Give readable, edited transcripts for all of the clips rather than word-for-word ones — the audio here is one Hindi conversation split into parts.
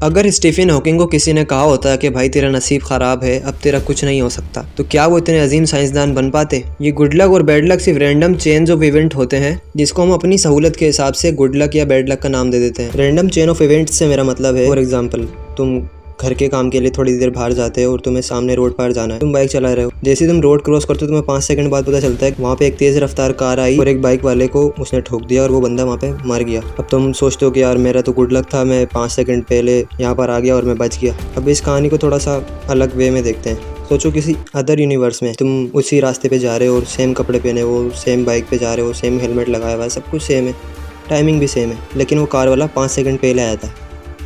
अगर स्टीफन हॉकिंग को किसी ने कहा होता कि भाई तेरा नसीब ख़राब है, अब तेरा कुछ नहीं हो सकता, तो क्या वो इतने अजीम साइंसदान बन पाते? ये गुड लक और बैड लक सिर्फ रैंडम चेन्स ऑफ इवेंट होते हैं जिसको हम अपनी सहूलत के हिसाब से गुड लक या बैड लक का नाम दे देते हैं। रैंडम चेन ऑफ इवेंट्स से मेरा मतलब है, फॉर एग्जाम्पल तुम घर के काम के लिए थोड़ी देर बाहर जाते हो और तुम्हें सामने रोड पार जाना है, तुम बाइक चला रहे हो। जैसे तुम रोड क्रॉस करते हो तुम्हें 5 सेकंड बाद पता चलता है वहाँ पे एक तेज रफ्तार कार आई और एक बाइक वाले को उसने ठोक दिया और वो बंदा वहाँ पे मर गया। अब तुम सोचते हो कि यार मेरा तो गुड लक था, मैं 5 सेकंड पहले यहाँ पर आ गया और मैं बच गया। अब इस कहानी को थोड़ा सा अलग वे में देखते हैं। सोचो किसी अदर यूनिवर्स में तुम उसी रास्ते पे जा रहे हो और सेम कपड़े पहने हो, सेम बाइक पे जा रहे हो, सेम हेलमेट लगाया हुआ है, सब कुछ सेम है, टाइमिंग भी सेम है, लेकिन वो कार वाला 5 सेकंड पहले आया था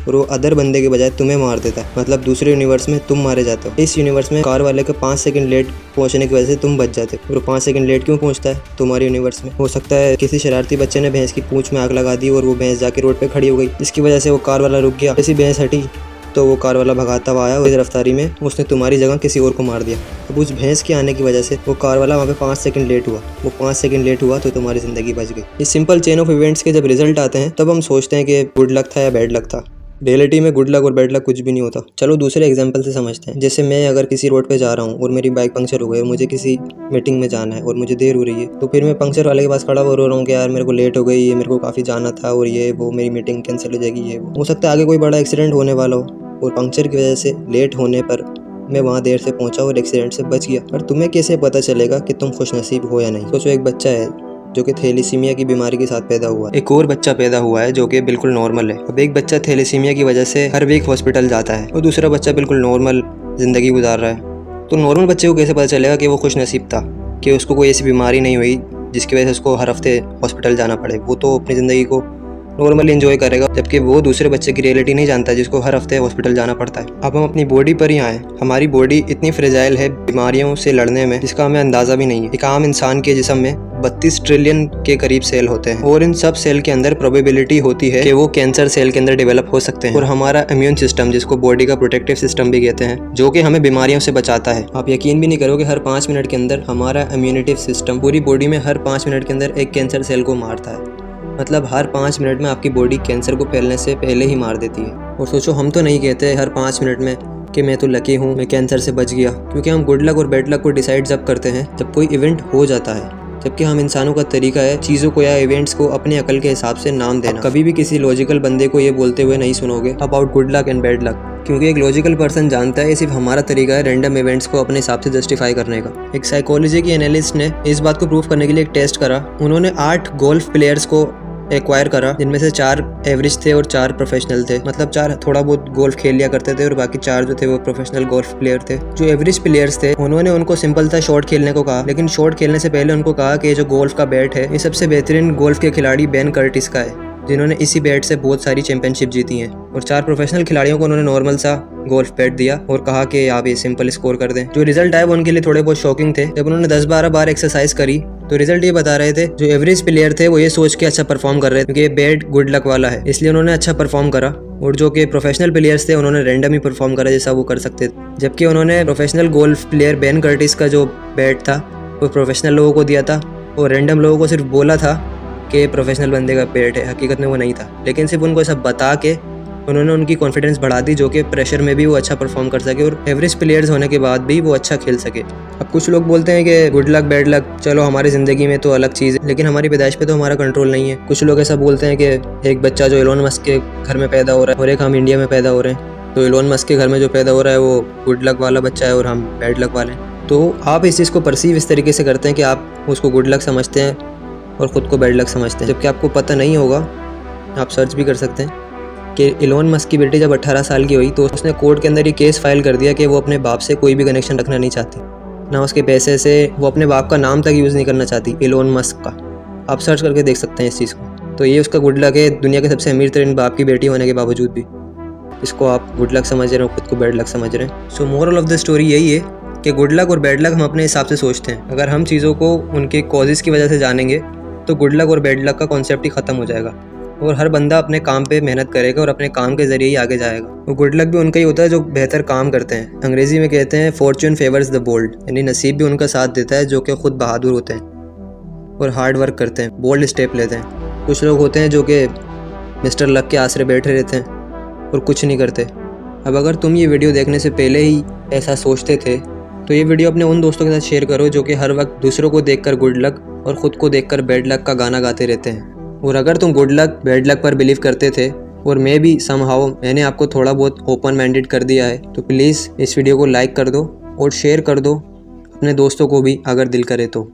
और वो अदर बंदे के बजाय तुम्हें मार देता है। मतलब दूसरे यूनिवर्स में तुम मारे जाते हो। इस यूनिवर्स में कार वाले के 5 सेकंड लेट पहुंचने की वजह से तुम बच जाते हो। और 5 सेकंड लेट क्यों पहुंचता है तुम्हारे यूनिवर्स में? हो सकता है किसी शरारती बच्चे ने भैंस की पूंछ में आग लगा दी और वो भैंस जाके रोड पे खड़ी हो गई, जिसकी वजह से वो कार वाला रुक गया। जैसी भैंस हटी तो वो कार वाला भगाता हुआ आया और इस रफ्तारी में उसने तुम्हारी जगह किसी और को मार दिया। अब उस भैंस के आने की वजह से वो कार वाला वहाँ पे 5 सेकंड लेट हुआ। वो 5 सेकंड लेट हुआ तो तुम्हारी ज़िंदगी बच गई। इस सिंपल चेन ऑफ इवेंट्स के जब रिजल्ट आते हैं तब हम सोचते हैं कि गुड लक था या बैड लक था। रियलिटी में गुड लक और बैड लक कुछ भी नहीं होता। चलो दूसरे एग्जांपल से समझते हैं। जैसे मैं अगर किसी रोड पे जा रहा हूँ और मेरी बाइक पंक्चर हो गई और मुझे किसी मीटिंग में जाना है और मुझे देर हो रही है, तो फिर मैं पंक्चर वाले के पास खड़ा हो रहा हूँ कि यार मेरे को लेट हो गई है, मेरे को काफ़ी जाना था और ये वो मेरी मीटिंग कैंसिल हो जाएगी, ये वो। हो सकता है आगे कोई बड़ा एक्सीडेंट होने वाला हो और पंक्चर की वजह से लेट होने पर मैं वहाँ देर से पहुँचा और एक्सीडेंट से बच गया। पर तुम्हें कैसे पता चलेगा कि तुम खुशनसीब हो या नहीं? सोचो एक बच्चा है जो कि थैलेसीमिया की बीमारी के साथ पैदा हुआ है, एक और बच्चा पैदा हुआ है जो कि बिल्कुल नॉर्मल है। अब एक बच्चा थैलेसीमिया की वजह से हर वीक हॉस्पिटल जाता है और दूसरा बच्चा बिल्कुल नॉर्मल ज़िंदगी गुजार रहा है। तो नॉर्मल बच्चे को कैसे पता चलेगा कि वो खुशनसीब था, कि उसको कोई ऐसी बीमारी नहीं हुई जिसकी वजह से उसको हर हफ्ते हॉस्पिटल जाना पड़े? वो तो अपनी ज़िंदगी को नॉर्मली एंजॉय करेगा, जबकि वो दूसरे बच्चे की रियलिटी नहीं जानता जिसको हर हफ्ते हॉस्पिटल जाना पड़ता है। अब हम अपनी बॉडी पर ही आए। हमारी बॉडी इतनी फ्रेजाइल है बीमारियों से लड़ने में जिसका हमें अंदाज़ा भी नहीं है। एक आम इंसान के जिस्म में 32 ट्रिलियन के करीब सेल होते हैं और इन सब सेल के अंदर प्रोबेबिलिटी होती है कि वो कैंसर सेल के अंदर डेवलप हो सकते हैं। और हमारा इम्यून सिस्टम, जिसको बॉडी का प्रोटेक्टिव सिस्टम भी कहते हैं, जो कि हमें बीमारियों से बचाता है। आप यकीन भी नहीं करोगे, हर 5 मिनट के अंदर हमारा इम्यूनिटी सिस्टम पूरी बॉडी में हर 5 मिनट के अंदर एक कैंसर सेल को मारता है। मतलब हर 5 मिनट में आपकी बॉडी कैंसर को फैलने से पहले ही मार देती है। और सोचो, हम तो नहीं कहते हर 5 मिनट में कि मैं तो लकी हूँ, मैं कैंसर से बच गया, क्योंकि हम गुड लक और बैड लक को डिसाइड जब करते हैं जब कोई इवेंट हो जाता है। जबकि हम इंसानों का तरीका है चीज़ों को या इवेंट्स को अपने अकल के हिसाब से नाम देना। कभी भी किसी लॉजिकल बंदे को ये बोलते हुए नहीं सुनोगे about good luck and bad luck, क्योंकि एक लॉजिकल पर्सन जानता है ये सिर्फ हमारा तरीका है रैंडम इवेंट्स को अपने हिसाब से जस्टिफाई करने का। एक साइकोलॉजी की एनालिस्ट ने इस बात को प्रूव करने के लिए एक टेस्ट करा। उन्होंने 8 गोल्फ प्लेयर्स को एक्वायर करा, जिनमें से 4 एवरेज थे और 4 प्रोफेशनल थे। मतलब 4 थोड़ा बहुत गोल्फ खेल लिया करते थे और बाकी 4 जो थे वो प्रोफेशनल गोल्फ प्लेयर थे। जो एवरेज प्लेयर्स थे उन्होंने उनको सिंपल सा शॉट खेलने को कहा, लेकिन शॉट खेलने से पहले उनको कहा कि जो गोल्फ का बैट है ये सबसे बेहतरीन गोल्फ के खिलाड़ी बेन कर्टिस का है, जिन्होंने इसी बैट से बहुत सारी चैंपियनशिप जीती हैं। और 4 प्रोफेशनल खिलाड़ियों को उन्होंने नॉर्मल सा गोल्फ बैट दिया और कहा कि आप ये सिंपल स्कोर कर दें। जो रिजल्ट आए वो उनके लिए थोड़े बहुत शॉकिंग थे। जब उन्होंने 10-12 बार एक्सरसाइज करी तो रिजल्ट ये बता रहे थे जो एवरेज प्लेयर थे वो ये सोच के अच्छा परफॉर्म कर रहे थे क्योंकि ये बैट गुड लक वाला है, इसलिए उन्होंने अच्छा परफॉर्म करा। और जो कि प्रोफेशनल प्लेयर्स थे उन्होंने रैंडम ही परफॉर्म करा जैसा वो कर सकते थे। जबकि उन्होंने professional golf player Ben Curtis का जो बैट था वो प्रोफेशनल लोगों को दिया था और रैंडम लोगों को सिर्फ बोला था कि प्रोफेशनल बंदे का बैट है, हकीकत में वो नहीं था। लेकिन सिर्फ उनको ऐसा बता के उन्होंने उनकी कॉन्फिडेंस बढ़ा दी, जो कि प्रेशर में भी वो अच्छा परफॉर्म कर सके और एवरेज प्लेयर्स होने के बाद भी वो अच्छा खेल सके। अब कुछ लोग बोलते हैं कि गुड लक बैड लक चलो हमारी ज़िंदगी में तो अलग चीज़ है, लेकिन हमारी पैदाइश पे तो हमारा कंट्रोल नहीं है। कुछ लोग ऐसा बोलते हैं कि एक बच्चा जो इलोन मस्क के घर में पैदा हो रहा है और एक हम इंडिया में पैदा हो रहे हैं, तो इलोन मस्क के घर में जो पैदा हो रहा है वो गुड लक वाला बच्चा है और हम बैड लक वाले हैं। तो आप इस चीज़ को परसीव इस तरीके से करते हैं कि आप उसको गुड लक समझते हैं और ख़ुद को बैड लक समझते हैं, जबकि आपको पता नहीं होगा। आप सर्च भी कर सकते हैं कि इलोन मस्क की बेटी जब 18 साल की हुई तो उसने कोर्ट के अंदर ये केस फाइल कर दिया कि वो अपने बाप से कोई भी कनेक्शन रखना नहीं चाहती, ना उसके पैसे से, वो अपने बाप का नाम तक यूज़ नहीं करना चाहती, इलोन मस्क का। आप सर्च करके देख सकते हैं इस चीज़ को। तो ये उसका गुड लक है, दुनिया के सबसे अमीर तरीन बाप की बेटी होने के बावजूद भी इसको आप गुड लक समझ रहे हो, खुद को बैड लक समझ रहे हैं। सो मोरल ऑफ द स्टोरी यही है कि गुड लक और बैड लक हम अपने हिसाब से सोचते हैं। अगर हम चीज़ों को उनके कॉजेज़ की वजह से जानेंगे तो गुड लक और बैड लक का कॉन्सेप्ट ही ख़त्म हो जाएगा और हर बंदा अपने काम पे मेहनत करेगा और अपने काम के ज़रिए ही आगे जाएगा। वो गुड लक भी उनका ही होता है जो बेहतर काम करते हैं। अंग्रेज़ी में कहते हैं फॉर्च्यून फेवर्स द बोल्ड, यानी नसीब भी उनका साथ देता है जो कि खुद बहादुर होते हैं और हार्ड वर्क करते हैं, बोल्ड स्टेप लेते हैं। कुछ लोग होते हैं जो कि मिस्टर लक के आसरे बैठे रहते हैं और कुछ नहीं करते। अब अगर तुम ये वीडियो देखने से पहले ही ऐसा सोचते थे तो ये वीडियो अपने उन दोस्तों के साथ शेयर करो जो कि हर वक्त दूसरों को देखकर गुड लक और ख़ुद को देखकर बैड लक का गाना गाते रहते हैं। और अगर तुम गुड लक बैड लक पर बिलीव करते थे और मैं भी समहाउ मैंने आपको थोड़ा बहुत ओपन माइंडेड कर दिया है, तो प्लीज़ इस वीडियो को लाइक कर दो और शेयर कर दो अपने दोस्तों को भी अगर दिल करे तो।